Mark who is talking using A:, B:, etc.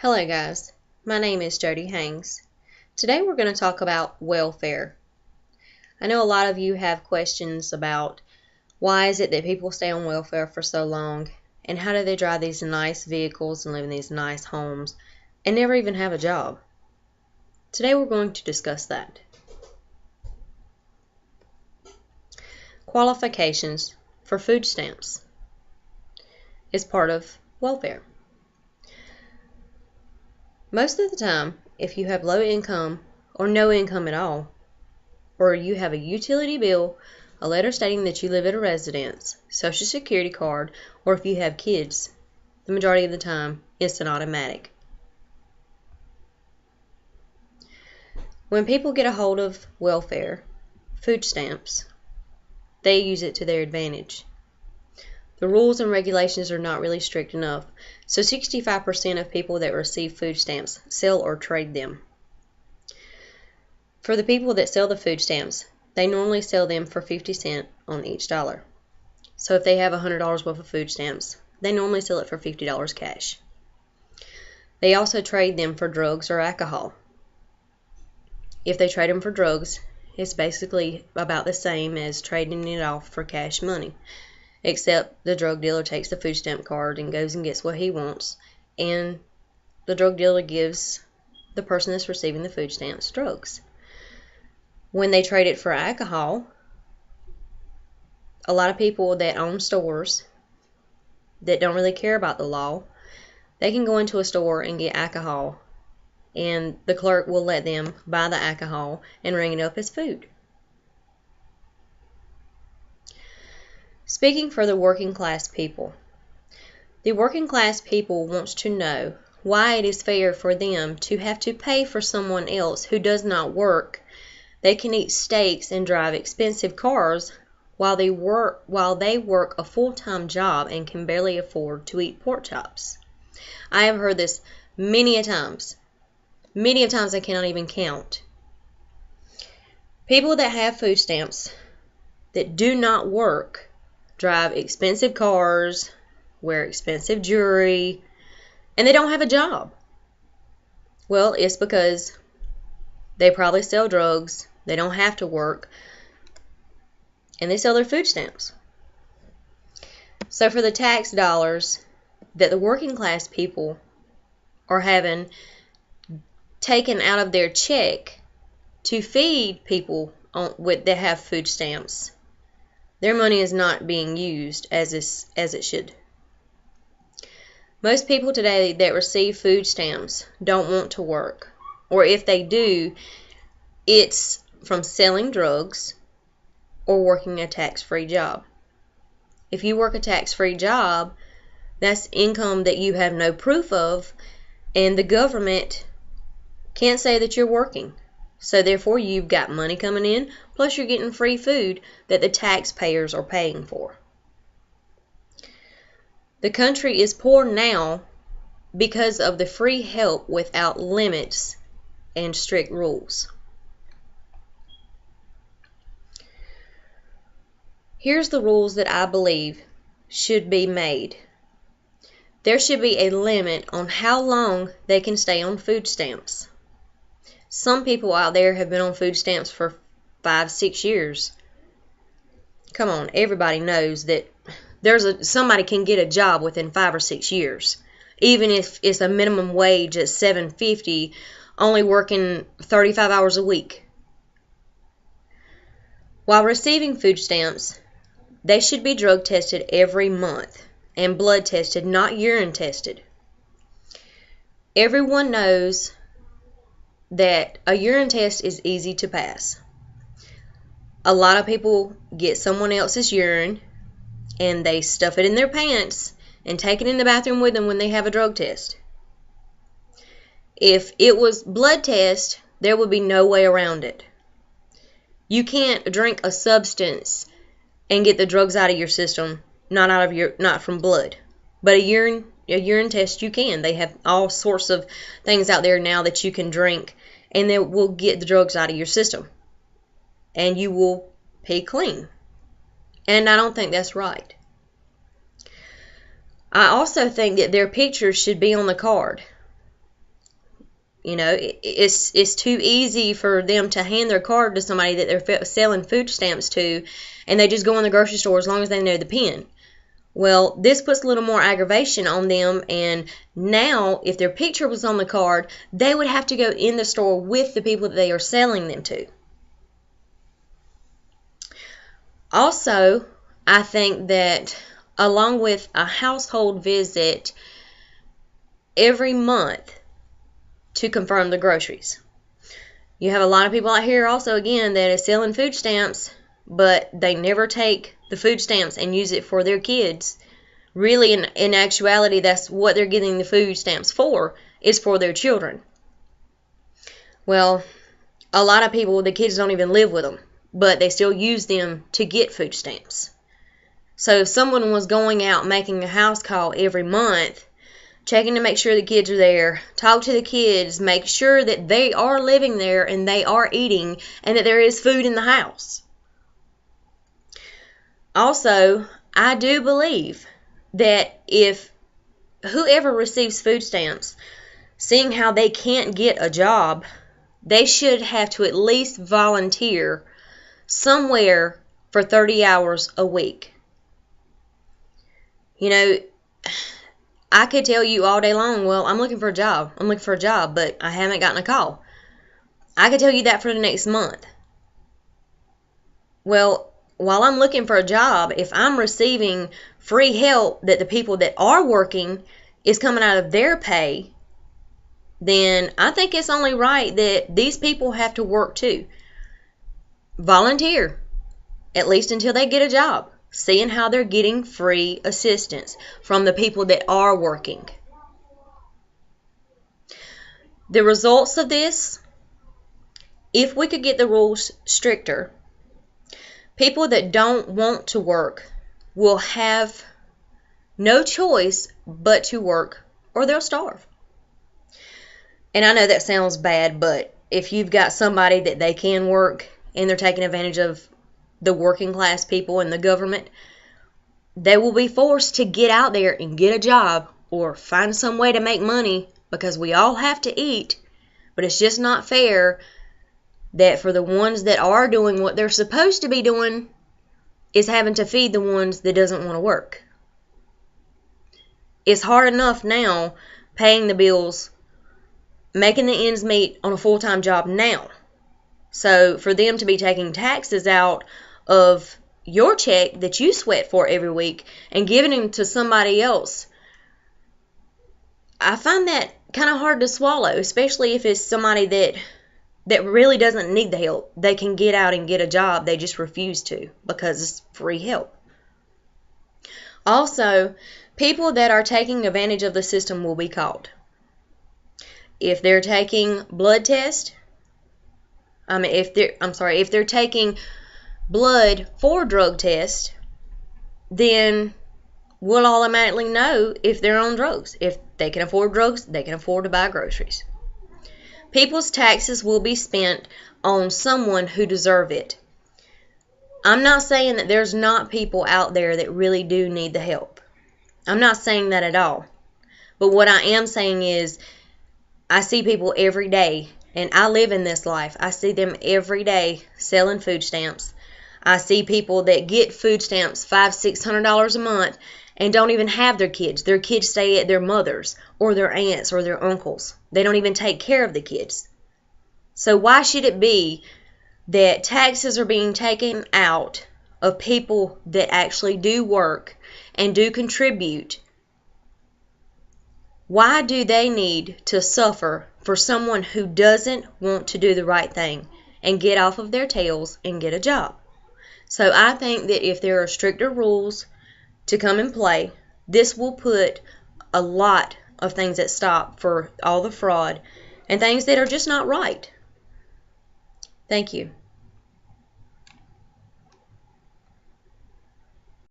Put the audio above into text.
A: Hello guys, my name is Jody Haynes. Today we're going to talk about welfare. I know a lot of you have questions about why is it that people stay on welfare for so long, and how do they drive these nice vehicles and live in these nice homes and never even have a job. Today we're going to discuss that. Qualifications for food stamps is part of welfare. Most of the time, if you have low income or no income at all, or you have a utility bill, a letter stating that you live at a residence, social security card, or if you have kids, the majority of the time it's an automatic. When people get a hold of welfare, food stamps, they use it to their advantage. The rules and regulations are not really strict enough, so 65% of people that receive food stamps sell or trade them. For the people that sell the food stamps, they normally sell them for 50 cents on each dollar. So if they have $100 worth of food stamps, they normally sell it for $50 cash. They also trade them for drugs or alcohol. If they trade them for drugs, it's basically about the same as trading it off for cash money, except the drug dealer takes the food stamp card and goes and gets what he wants, and the drug dealer gives the person that's receiving the food stamps drugs. When they trade it for alcohol, a lot of people that own stores that don't really care about the law, they can go into a store and get alcohol, and the clerk will let them buy the alcohol and ring it up as food. Speaking for the working class people, the working class people wants to know why it is fair for them to have to pay for someone else who does not work. They can eat steaks and drive expensive cars while they work a full-time job and can barely afford to eat pork chops. I have heard this many a times. Many of times I cannot even count. People that have food stamps that do not work drive expensive cars, wear expensive jewelry, and they don't have a job. Well, it's because they probably sell drugs, they don't have to work, and they sell their food stamps. So for the tax dollars that the working class people are having taken out of their check to feed people that have food stamps, their money is not being used as it should. Most people today that receive food stamps don't want to work, or if they do, it's from selling drugs or working a tax-free job. If you work a tax-free job, that's income that you have no proof of, and the government can't say that you're working. So therefore you've got money coming in, plus you're getting free food that the taxpayers are paying for. The country is poor now because of the free help without limits and strict rules. Here's the rules that I believe should be made. There should be a limit on how long they can stay on food stamps. Some people out there have been on food stamps for 5-6 years. Come on, everybody knows that somebody can get a job within 5 or 6 years, even if it's a minimum wage at $7.50, only working 35 hours a week. While receiving food stamps, they should be drug tested every month and blood tested, not urine tested. Everyone knows that a urine test is easy to pass. A lot of people get someone else's urine and they stuff it in their pants and take it in the bathroom with them when they have a drug test. If it was blood test, there would be no way around it. You can't drink a substance and get the drugs out of your system, not from blood. But a urine test you can. They have all sorts of things out there now that you can drink, and they will get the drugs out of your system, and you will pee clean. And I don't think that's right. I also think that their pictures should be on the card. You know, it's too easy for them to hand their card to somebody that they're selling food stamps to, and they just go in the grocery store as long as they know the PIN. Well, this puts a little more aggravation on them, and now if their picture was on the card, they would have to go in the store with the people that they are selling them to. Also, I think that along with a household visit every month to confirm the groceries. You have a lot of people out here also, again, that is selling food stamps, but they never take the food stamps and use it for their kids. Really, in actuality, that's what they're getting the food stamps for, is for their children. Well, a lot of people, the kids don't even live with them, but they still use them to get food stamps. So if someone was going out making a house call every month, checking to make sure the kids are there, talk to the kids, make sure that they are living there and they are eating and that there is food in the house. Also, I do believe that if whoever receives food stamps, seeing how they can't get a job, they should have to at least volunteer somewhere for 30 hours a week. You know, I could tell you all day long, well, I'm looking for a job. I'm looking for a job, but I haven't gotten a call. I could tell you that for the next month. Well, while I'm looking for a job, if I'm receiving free help that the people that are working is coming out of their pay, then I think it's only right that these people have to work too. Volunteer, at least until they get a job, seeing how they're getting free assistance from the people that are working. The results of this, if we could get the rules stricter, people that don't want to work will have no choice but to work or they'll starve. And I know that sounds bad, but if you've got somebody that they can work and they're taking advantage of the working class people and the government, they will be forced to get out there and get a job or find some way to make money, because we all have to eat. But it's just not fair that for the ones that are doing what they're supposed to be doing is having to feed the ones that doesn't want to work. It's hard enough now paying the bills, making the ends meet on a full-time job now. So for them to be taking taxes out of your check that you sweat for every week and giving them to somebody else, I find that kind of hard to swallow, especially if it's somebody that really doesn't need the help. They can get out and get a job, they just refuse to because it's free help. Also, people that are taking advantage of the system will be caught. If they're taking blood test, if they're taking blood for drug test, then we'll automatically know if they're on drugs. If they can afford drugs, they can afford to buy groceries. People's taxes will be spent on someone who deserve it. I'm not saying that there's not people out there that really do need the help. I'm not saying that at all. But what I am saying is, I see people every day, and I live in this life. I see them every day selling food stamps. I see people that get food stamps $500-600 a month and don't even have their kids. Their kids stay at their mother's or their aunts or their uncles. They don't even take care of the kids. So why should it be that taxes are being taken out of people that actually do work and do contribute? Why do they need to suffer for someone who doesn't want to do the right thing and get off of their tails and get a job? So I think that if there are stricter rules to come in play, this will put a lot of things at stop for all the fraud and things that are just not right. Thank you.